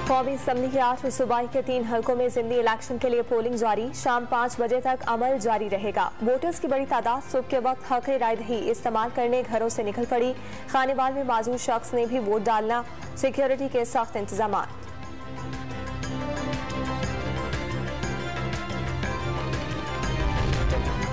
कौमी असम्बली के 8 सूबाई के 3 हलकों में ज़िमनी इलेक्शन के लिए पोलिंग जारी। शाम 5 बजे तक अमल जारी रहेगा। वोटर्स की बड़ी तादाद सुबह के वक्त हक राय दही इस्तेमाल करने घरों से निकल पड़ी। खानेवाल में मौजूद शख्स ने भी वोट डालना। सिक्योरिटी के सख्त इंतजाम।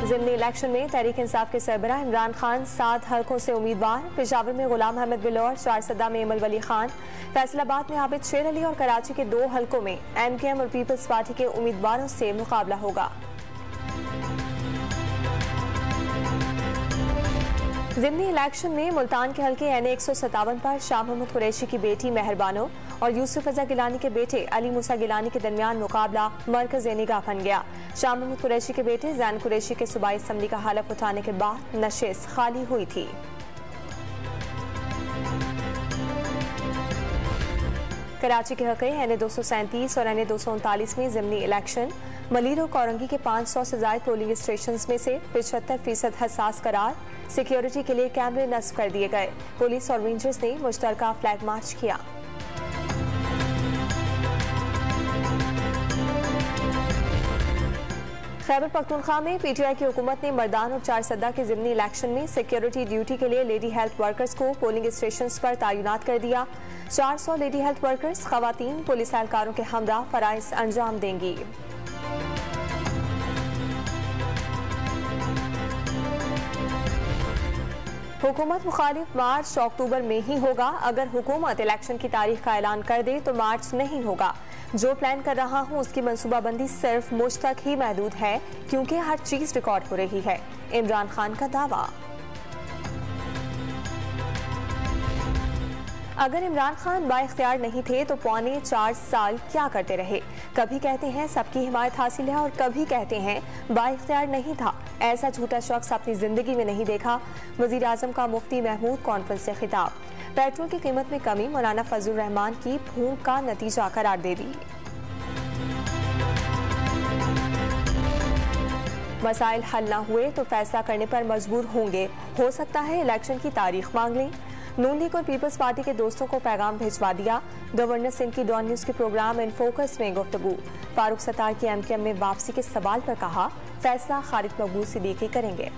ज़िमनी इलेक्शन में तहरीक इंसाफ के सरबराह इमरान खान 7 हलकों से उम्मीदवार। पेशावर में गुलाम अहमद बिलौर, चारसदा में इमल वली खान, फैसलाबाद में आबिद शेर अली और कराची के 2 हलकों में MKM और पीपल्स पार्टी के उम्मीदवारों से मुकाबला होगा। ज़िमनी इलेक्शन में मुल्तान के हल्के NA 157 पर शाह महमूद कुरैशी की बेटी मेहरबानो और यूसुफ रजा गिलानी के बेटे अली मूसा गिलानी के दरमियान मुकाबला मरकज निगाह बन गया। शाह महमूद कुरैशी के बेटे जैन कुरैशी के सूबाई असम्बली का हलफ उठाने के बाद नशिस्त खाली हुई थी। कराची के हक़े NA 237 और NA 239 में ज़िमनी इलेक्शन। मलीर और कोरंगी के 500 से ज़ायद पोलिंग स्टेशन में से 75% हसास करार। सिक्योरिटी के लिए कैमरे नस्ब कर दिए गए। पुलिस और रेंजर्स ने मुश्तरका फ्लैग मार्च किया। खैबर पख्तूनख्वा में PTI की हुकूमत ने मर्दान और चारसदा के ज़िमनी इलेक्शन में सिक्योरिटी ड्यूटी के लिए लेडी हेल्थ वर्कर्स को पोलिंग स्टेशन पर तैनात कर दिया। 400 लेडी हेल्थ वर्कर्स खवातीन पुलिस एहलकारों के हमरा फराइज अंजाम देंगी। हुकूमत मुखालिफ मार्च अक्टूबर में ही होगा। अगर हुकूमत इलेक्शन की तारीख का ऐलान कर दे तो मार्च नहीं होगा। जो प्लान कर रहा हूं उसकी मनसूबाबंदी सिर्फ मुझ तक ही महदूद है क्योंकि हर चीज रिकॉर्ड हो रही है। इमरान खान का दावा। अगर इमरान खान बाइख्तियार नहीं थे तो 4.25 साल क्या करते रहे। कभी कहते हैं सबकी हिमायत हासिल है और कभी कहते हैं बाइख्तियार नहीं था। ऐसा झूठा शख्स अपनी जिंदगी में नहीं देखा। वजीर आजम का मुफ्ती महमूद कॉन्फ्रेंस से खिताब। पेट्रोल की कीमत में कमी मौलाना फजलुर रहमान की भूख का नतीजा करार दे दी। मसाइल हल न हुए तो फैसला करने पर मजबूर होंगे। हो सकता है इलेक्शन की तारीख मांग लें। नून लीग और पीपल्स पार्टी के दोस्तों को पैगाम भिजवा दिया। गवर्नर सिंध की डॉन न्यूज के प्रोग्राम इन फोकस में गुफ्तगू। फारूक सत्तार की MKM में वापसी के सवाल पर कहा फैसला खालिद मकबूल सिद्दीकी करेंगे।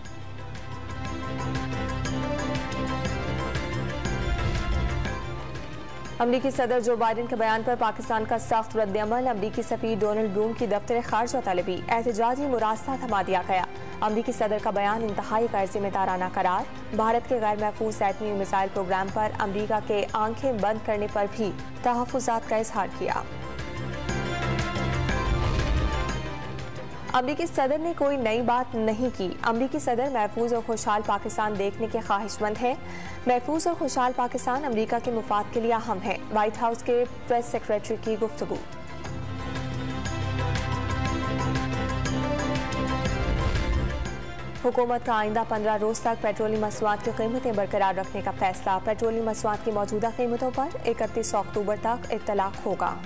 अमरीकी सदर जो बाइडेन के बयान पर पाकिस्तान का सख्त रद्द-ए-अमल। अमरीकी सफीर डोनाल्ड ब्लूम की दफ्तर खारजा तलबी। एहतजाजी मुरास्ता थमा दिया गया। अमरीकी सदर का बयान इंतहाई कर्जे में ताराना करार। भारत के गैर महफूज एटमी मिसाइल प्रोग्राम पर अमरीका के आंखें बंद करने पर भी तहफ़्फ़ुज़ात का इजहार किया। अमरीकी सदर ने कोई नई बात नहीं की। अमरीकी सदर महफूज और खुशहाल पाकिस्तान देखने के ख्वाहिशमंद हैं। महफूज और खुशहाल पाकिस्तान अमरीका के मुफाद के लिए अहम है। व्हाइट हाउस के प्रेस सेक्रेटरी की गुफ्तगू। हुकूमत का आइंदा 15 रोज तक पेट्रोलियम मसनूआत की कीमतें बरकरार रखने का फैसला। पेट्रोलियम मसनूआत की मौजूदा कीमतों पर 31 अक्टूबर तक इत्तलाक होगा।